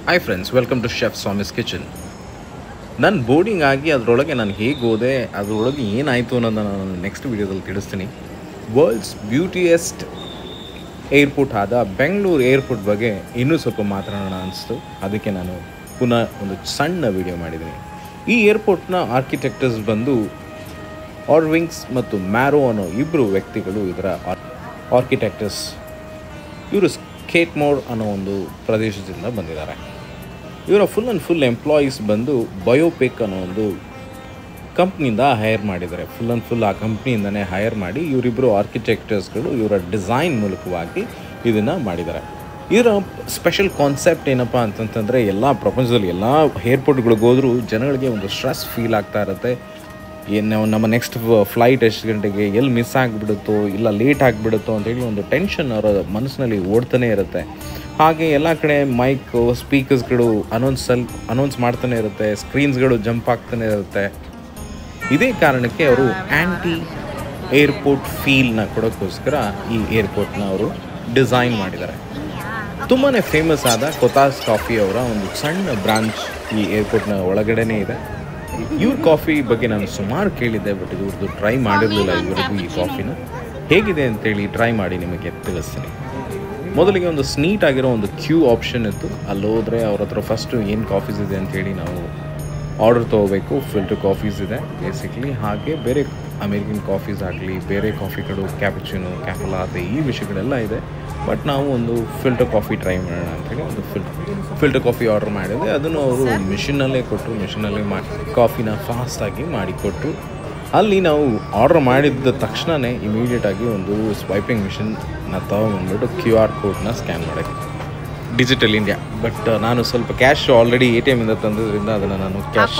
Hi friends, welcome to chef Swami's kitchen. ನಾನು boarding ಆಗಿ ಅದರೊಳಗೆ ನಾನು ಹೇಗೆ ಹೋದೆ, ಅದರೊಳಗೆ ಏನಾಯಿತು ಅನ್ನೋದನ್ನು ನಾನು ನೆಕ್ಸ್ಟ್ ವೀಡಿಯೋದಲ್ಲಿ ತಿಳಿಸ್ತೀನಿ. ವರ್ಲ್ಡ್ಸ್ ಬ್ಯೂಟಿಯೆಸ್ಟ್ ಏರ್ಪೋರ್ಟ್ ಆದ ಬೆಂಗಳೂರು ಏರ್ಪೋರ್ಟ್ ಬಗ್ಗೆ ಇನ್ನೂ ಸ್ವಲ್ಪ ಮಾತಾಡೋಣ ಅನಿಸ್ತು. ಅದಕ್ಕೆ ನಾನು ಪುನಃ ಒಂದು ಸಣ್ಣ ವಿಡಿಯೋ ಮಾಡಿದ್ದೀನಿ. ಈ ಏರ್ಪೋರ್ಟ್ನ ಆರ್ಕಿಟೆಕ್ಟರ್ಸ್ ಬಂದು ಆರ್ವಿಂಗ್ಸ್ ಮತ್ತು ಮ್ಯಾರೋ ಅನ್ನೋ ಇಬ್ಬರು ವ್ಯಕ್ತಿಗಳು ಇದರ ಆರ್ಕಿಟೆಕ್ಟರ್ಸ್. ಇವರು ಸ್ಕೇಟ್ಮೋರ್ ಅನ್ನೋ ಒಂದು ಪ್ರದೇಶದಿಂದ ಬಂದಿದ್ದಾರೆ. ಇವರ ಫುಲ್ ಎಂಪ್ಲಾಯೀಸ್ ಬಂದು ಬಯೋಪಿಕ್ ಅನ್ನೋ ಒಂದು ಕಂಪ್ನಿಯಿಂದ ಹೈರ್ ಮಾಡಿದ್ದಾರೆ. ಫುಲ್ ಆ ಕಂಪ್ನಿಯಿಂದನೇ ಹೈರ್ ಮಾಡಿ ಇವರಿಬ್ಬರು ಆರ್ಕಿಟೆಕ್ಟರ್ಸ್ಗಳು ಇವರ ಡಿಸೈನ್ ಮೂಲಕವಾಗಿ ಇದನ್ನು ಮಾಡಿದ್ದಾರೆ. ಇದರ ಸ್ಪೆಷಲ್ ಕಾನ್ಸೆಪ್ಟ್ ಏನಪ್ಪ ಅಂತಂತಂದರೆ, ಎಲ್ಲ ಪ್ರಪಂಚದಲ್ಲಿ ಎಲ್ಲ ಏರ್ಪೋರ್ಟ್ಗಳಿಗೆ ಹೋದರೂ ಜನಗಳಿಗೆ ಒಂದು ಸ್ಟ್ರೆಸ್ ಫೀಲ್ ಆಗ್ತಾ ಇರುತ್ತೆ. ನಮ್ಮ ನೆಕ್ಸ್ಟ್ ಫ್ಲೈಟ್ ಎಷ್ಟು ಗಂಟೆಗೆ, ಎಲ್ಲಿ ಮಿಸ್ ಆಗಿಬಿಡುತ್ತೋ ಇಲ್ಲ ಲೇಟ್ ಆಗಿಬಿಡುತ್ತೋ ಅಂತೇಳಿ ಒಂದು ಟೆನ್ಷನ್ ಅವರ ಮನಸ್ಸಿನಲ್ಲಿ ಓಡ್ತಾನೆ ಇರುತ್ತೆ. ಹಾಗೆ ಎಲ್ಲ ಕಡೆ ಮೈಕು ಸ್ಪೀಕರ್ಸ್ಗಳು ಅನೌನ್ಸ್ ಮಾಡ್ತಾನೆ ಇರುತ್ತೆ, ಸ್ಕ್ರೀನ್ಸ್ಗಳು ಜಂಪ್ ಆಗ್ತಾನೆ ಇರುತ್ತೆ. ಇದೇ ಕಾರಣಕ್ಕೆ ಅವರು ಆ್ಯಂಟಿ ಏರ್ಪೋರ್ಟ್ ಫೀಲ್ನ ಕೊಡೋಕ್ಕೋಸ್ಕರ ಈ ಏರ್ಪೋರ್ಟ್ನ ಅವರು ಡಿಸೈನ್ ಮಾಡಿದ್ದಾರೆ. ತುಂಬಾ ಫೇಮಸ್ ಆದ ಕೊತಾಸ್ ಕಾಫಿ ಅವರ ಒಂದು ಸಣ್ಣ ಬ್ರಾಂಚ್ ಈ ಏರ್ಪೋರ್ಟ್ನ ಒಳಗಡೆನೇ ಇದೆ. ಇವ್ರ ಕಾಫಿ ಬಗ್ಗೆ ನಾನು ಸುಮಾರು ಕೇಳಿದ್ದೆ, ಬಟ್ ಇವ್ರದ್ದು ಟ್ರೈ ಮಾಡಿರಲಿಲ್ಲ ಇವರಿಗೂ ಈ ಕಾಫಿನ. ಹೇಗಿದೆ ಅಂತೇಳಿ ಟ್ರೈ ಮಾಡಿ ನಿಮಗೆ ತಿಳಿಸ್ತೀನಿ. ಮೊದಲಿಗೆ ಒಂದು ಸ್ನೀಟ್ ಆಗಿರೋ ಒಂದು ಕ್ಯೂ ಆಪ್ಷನ್ ಇತ್ತು. ಅಲ್ಲಿ ಹೋದರೆ ಅವ್ರ ಹತ್ರ ಫಸ್ಟು ಏನು ಕಾಫೀಸ್ ಇದೆ ಅಂಥೇಳಿ ನಾವು ಆರ್ಡರ್ ತೊಗೋಬೇಕು. ಫಿಲ್ಟರ್ ಕಾಫೀಸ್ ಇದೆ ಬೇಸಿಕ್ಲಿ, ಹಾಗೆ ಬೇರೆ ಅಮೇರಿಕನ್ ಕಾಫೀಸ್ ಆಗಲಿ, ಬೇರೆ ಕಾಫಿಗಳು ಕ್ಯಾಪುಚಿನೋ, ಕ್ಯಾಪಲಾತೆ ಈ ವಿಷಯಗಳೆಲ್ಲ ಇದೆ. ಬಟ್ ನಾವು ಒಂದು ಫಿಲ್ಟರ್ ಕಾಫಿ ಟ್ರೈ ಮಾಡೋಣ ಅಂಥೇಳಿ ಒಂದು ಫಿಲ್ಟರ್ ಕಾಫಿ ಆರ್ಡರ್ ಮಾಡಿದೆ. ಅದನ್ನು ಅವರು ಮಿಷಿನಲ್ಲೇ ಕಾಫಿನ ಫಾಸ್ಟಾಗಿ ಮಾಡಿಕೊಟ್ಟರು. ಅಲ್ಲಿ ನಾವು ಆರ್ಡರ್ ಮಾಡಿದ ತಕ್ಷಣವೇ ಇಮಿಡಿಯೇಟಾಗಿ ಒಂದು ಸ್ವೈಪಿಂಗ್ ಮಿಷಿನ್ನ ತೊಗೊಂಡ್ಬಿಟ್ಟು QR ಕೋಡ್ನ ಸ್ಕ್ಯಾನ್ ಮಾಡೋಕ್ಕೆ, ಡಿಜಿಟಲ್ ಇಂಡಿಯಾ. ಬಟ್ ನಾನು ಸ್ವಲ್ಪ ಕ್ಯಾಶ್ ಆಲ್ರೆಡಿ ATM ಇಂದ ತಂದಿದ್ದರಿಂದ ಅದನ್ನು ನಾನು ಕ್ಯಾಶ್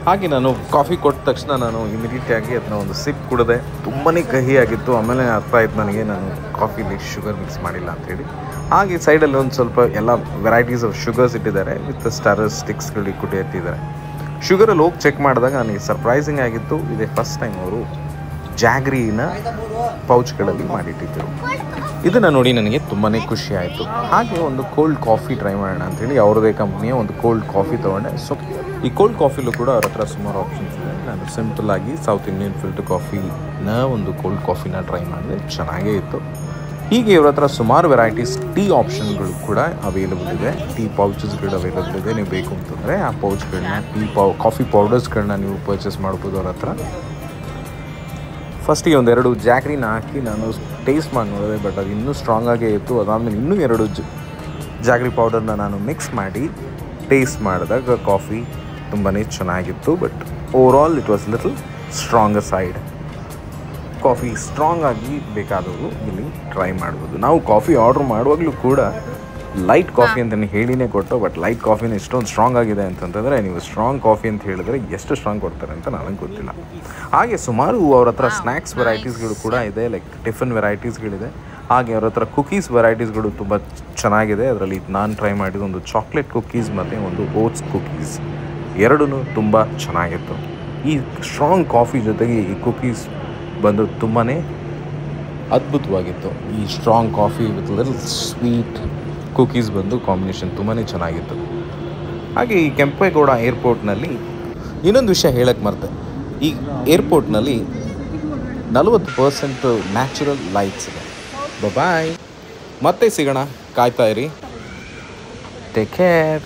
ಹಾಗೆ ನಾನು ಕಾಫಿ ಕೊಟ್ಟ ತಕ್ಷಣ ನಾನು ಇಮಿಡಿಯೇಟಾಗಿ ಅದನ್ನ ಒಂದು ಸಿಪ್ ಕುಡಿದೆ. ತುಂಬಾ ಕಹಿಯಾಗಿತ್ತು. ಆಮೇಲೆ ಅರ್ಥ ಆಯ್ತು ನನಗೆ ನಾನು ಕಾಫಿಲಿ ಶುಗರ್ ಮಿಕ್ಸ್ ಮಾಡಿಲ್ಲ ಅಂಥೇಳಿ. ಹಾಗೆ ಸೈಡಲ್ಲಿ ಒಂದು ಸ್ವಲ್ಪ ಎಲ್ಲ ವೆರೈಟೀಸ್ ಆಫ್ ಶುಗರ್ಸ್ ಇಟ್ಟಿದ್ದಾರೆ, ವಿತ್ ಸ್ಟಾರರ್ ಸ್ಟಿಕ್ಸ್ಗಳು ಇಟ್ಟಿದ್ದಾರೆ. ಶುಗರಲ್ಲಿ ಹೋಗಿ ಚೆಕ್ ಮಾಡಿದಾಗ ನನಗೆ ಸರ್ಪ್ರೈಸಿಂಗ್ ಆಗಿತ್ತು. ಇದೇ ಫಸ್ಟ್ ಟೈಮ್ ಅವರು ಜಾಗ್ರಿನ ಪೌಚ್ಗಳಲ್ಲಿ ಮಾಡಿಟ್ಟಿದ್ದರು. ಇದನ್ನು ನೋಡಿ ನನಗೆ ತುಂಬಾ ಖುಷಿ ಆಯಿತು. ಹಾಗೆ ಒಂದು ಕೋಲ್ಡ್ ಕಾಫಿ ಟ್ರೈ ಮಾಡೋಣ ಅಂಥೇಳಿ ಅವ್ರದ್ದೇ ಕಂಪ್ನಿಯ ಒಂದು ಕೋಲ್ಡ್ ಕಾಫಿ ತೊಗೊಂಡೆ. ಸೊ ಈ ಕೋಲ್ಡ್ ಕಾಫಿಲೂ ಕೂಡ ಅವ್ರ ಹತ್ರ ಸುಮಾರು ಆಪ್ಷನ್ಸ್ ಇದೆ. ನಾನು ಸಿಂಪಲ್ಲಾಗಿ ಸೌತ್ ಇಂಡಿಯನ್ ಫಿಲ್ಟರ್ ಕಾಫಿನ ಒಂದು ಕೋಲ್ಡ್ ಕಾಫಿನ ಟ್ರೈ ಮಾಡಿದೆ, ಚೆನ್ನಾಗೇ ಇತ್ತು. ಹೀಗೆ ಇವ್ರ ಹತ್ರ ಸುಮಾರು ವೆರೈಟೀಸ್ ಟೀ ಆಪ್ಷನ್ಗಳು ಕೂಡ ಅವೈಲಬಲ್ ಇದೆ. ಟೀ ಪೌಚಸ್ಗಳು ಅವೈಲಬಲ್ ಇದೆ. ನೀವು ಬೇಕು ಅಂತಂದರೆ ಆ ಪೌಚ್ಗಳನ್ನ ಕಾಫಿ ಪೌಡರ್ಸ್ಗಳನ್ನ ನೀವು ಪರ್ಚೇಸ್ ಮಾಡ್ಬೋದು ಅವ್ರ ಹತ್ರ. ಫಸ್ಟಿಗೆ ಒಂದೆರಡು ಜಾಗ್ರಿನ ಹಾಕಿ ನಾನು ಟೇಸ್ಟ್ ಮಾಡಿ ನೋಡಿದೆ, ಬಟ್ ಅದು ಇನ್ನೂ ಸ್ಟ್ರಾಂಗಾಗೇ ಇತ್ತು. ಅದಾದಮೇಲೆ ಇನ್ನೂ 2 ಜಾಗ್ರಿ ಪೌಡರ್ನ ನಾನು ಮಿಕ್ಸ್ ಮಾಡಿ ಟೇಸ್ಟ್ ಮಾಡಿದಾಗ ಕಾಫಿ ತುಂಬಾ ಚೆನ್ನಾಗಿತ್ತು. But overall it was little stronger side. Coffee strong ಆಗಿ ಬೇಕಾದವರು ಇಲ್ಲಿ ಟ್ರೈ ಮಾಡ್ಬೋದು. ನಾವು ಕಾಫಿ ಆರ್ಡ್ರ್ ಮಾಡುವಾಗಲೂ ಕೂಡ ಲೈಟ್ ಕಾಫಿ ಅಂತಲೇ ಹೇಳಿನೇ ಕೊಟ್ಟು, ಬಟ್ ಲೈಟ್ ಕಾಫಿನ ಇಷ್ಟೊಂದು ಸ್ಟ್ರಾಂಗ್ ಆಗಿದೆ ಅಂತಂತಂದರೆ ನೀವು ಸ್ಟ್ರಾಂಗ್ ಕಾಫಿ ಅಂತ ಹೇಳಿದ್ರೆ ಎಷ್ಟು ಸ್ಟ್ರಾಂಗ್ ಕೊಡ್ತಾರೆ ಅಂತ ನನಗೆ ಗೊತ್ತಿಲ್ಲ. ಹಾಗೆ ಸುಮಾರು ಅವ್ರ ಹತ್ರ ಸ್ನ್ಯಾಕ್ಸ್ ವೆರೈಟೀಸ್ಗಳು ಕೂಡ ಇದೆ, ಲೈಕ್ ಟಿಫನ್ ವೆರೈಟೀಸ್ಗಳಿದೆ. ಹಾಗೆ ಅವ್ರ ಹತ್ರ ಕುಕೀಸ್ ವೆರೈಟೀಸ್ಗಳು ತುಂಬ ಚೆನ್ನಾಗಿದೆ. ಅದರಲ್ಲಿ ನಾನು ಟ್ರೈ ಮಾಡಿದ ಒಂದು ಚಾಕ್ಲೇಟ್ ಕುಕೀಸ್ ಮತ್ತು ಒಂದು ಓಟ್ಸ್ ಕುಕೀಸ್ ಎರಡೂ ತುಂಬ ಚೆನ್ನಾಗಿತ್ತು. ಈ ಸ್ಟ್ರಾಂಗ್ ಕಾಫಿ ಜೊತೆಗೆ ಈ ಕುಕೀಸ್ ಬಂದು ತುಂಬಾ ಅದ್ಭುತವಾಗಿತ್ತು. ಈ strong coffee with little sweet cookies ಬಂದು ಕಾಂಬಿನೇಷನ್ ತುಂಬಾ ಚೆನ್ನಾಗಿತ್ತು. ಹಾಗೆ ಈ ಕೆಂಪೇಗೌಡ ಏರ್ಪೋರ್ಟ್ನಲ್ಲಿ ಇನ್ನೊಂದು ವಿಷಯ ಹೇಳಕ್ಕೆ ಮರ್ತೆ. ಈ ಏರ್ಪೋರ್ಟ್ನಲ್ಲಿ 40% ನ್ಯಾಚುರಲ್ ಲೈಟ್ಸ್ ಇದೆ. ಬಾಯ್, ಮತ್ತೆ ಸಿಗೋಣ, ಕಾಯ್ತಾ ಇರಿ. Take care.